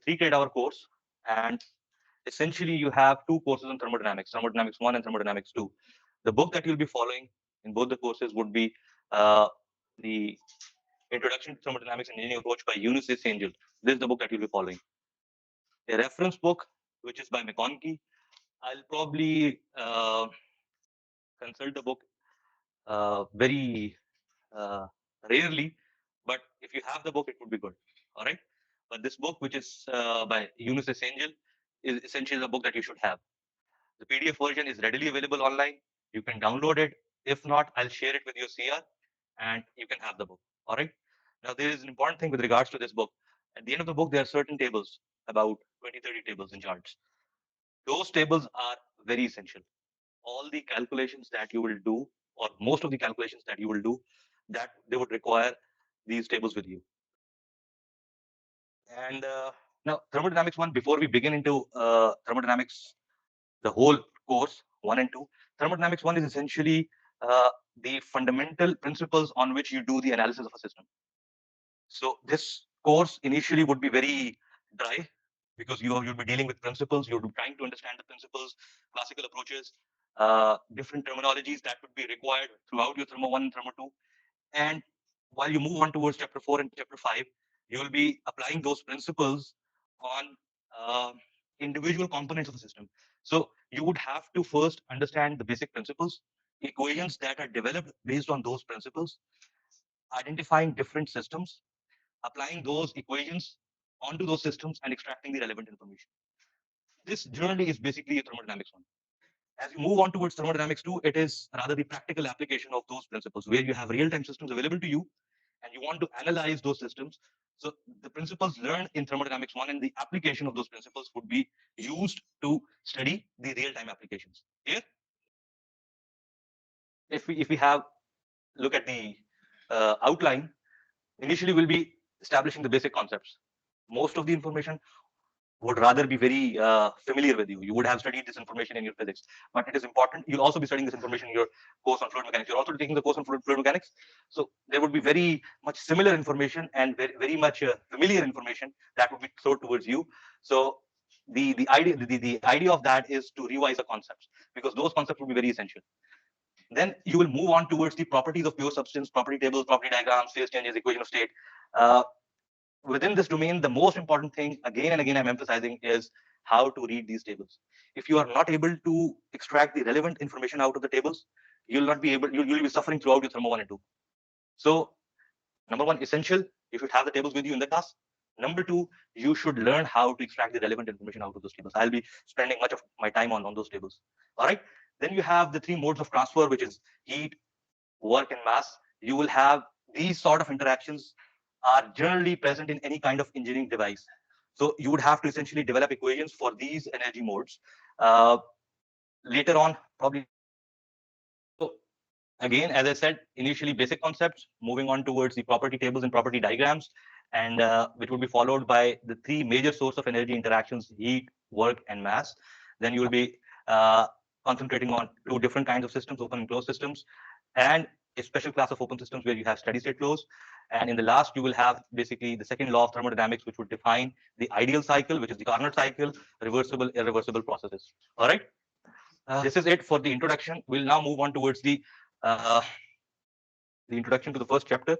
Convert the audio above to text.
3 credit hour course, and essentially you have two courses on thermodynamics, thermodynamics 1 and thermodynamics 2. The book that you'll be following in both the courses would be the Introduction to Thermodynamics and Engineering Approach by Cengel. This is the book that you'll be following. A reference book, which is by McConkie. I'll probably consult the book very rarely, but if you have the book, it would be good. All right. But this book, which is by Cengel, is essentially the book that you should have. The PDF version is readily available online. You can download it. If not, I'll share it with your CR and you can have the book. All right. Now, there is an important thing with regards to this book. At the end of the book, there are certain tables, about 20, 30 tables and charts. Those tables are very essential. All the calculations that you will do, or most of the calculations that you will do, that they would require these tables with you. And now, thermodynamics 1, before we begin into thermodynamics, the whole course 1 and 2, thermodynamics 1 is essentially the fundamental principles on which you do the analysis of a system. So this course initially would be very dry because you'll be dealing with principles. You'll be trying to understand the principles, classical approaches, different terminologies that would be required throughout your Thermo 1 and Thermo 2. And while you move on towards chapter 4 and chapter 5, you will be applying those principles on individual components of the system. So you would have to first understand the basic principles, equations that are developed based on those principles, identifying different systems, applying those equations onto those systems and extracting the relevant information. This journey is basically a thermodynamics 1. As you move on towards thermodynamics 2, it is rather the practical application of those principles where you have real-time systems available to you and you want to analyze those systems. So the principles learned in thermodynamics 1 and the application of those principles would be used to study the real-time applications. Here, if we have look at the outline, initially we'll be establishing the basic concepts. Most of the information would rather be very familiar with you. You would have studied this information in your physics, but it is important. You'll also be studying this information in your course on fluid mechanics. You're also taking the course on fluid mechanics. So there would be very much similar information and very much familiar information that would be thrown towards you. So the idea of that is to revise the concepts because those concepts will be very essential. Then you will move on towards the properties of pure substance, property tables, property diagrams, phase changes, equation of state. Within this domain, the most important thing, again and again, I'm emphasizing is how to read these tables. If you are not able to extract the relevant information out of the tables, you'll not be able, you'll be suffering throughout your thermo 1 and 2. So, number one, essential, you should have the tables with you in the class. Number two, you should learn how to extract the relevant information out of those tables. I'll be spending much of my time on those tables. All right. Then you have the three modes of transfer, which is heat, work, and mass. You will have these sort of interactions are generally present in any kind of engineering device. So you would have to essentially develop equations for these energy modes. Later on, probably. So again, as I said, initially basic concepts, moving on towards the property tables and property diagrams, and which would be followed by the three major source of energy interactions: heat, work, and mass. Then you will be concentrating on two different kinds of systems, open and closed systems, and a special class of open systems where you have steady state flows. And in the last, you will have basically the second law of thermodynamics, which would define the ideal cycle, which is the Carnot cycle, reversible, irreversible processes. All right. This is it for the introduction. We'll now move on towards the introduction to the first chapter.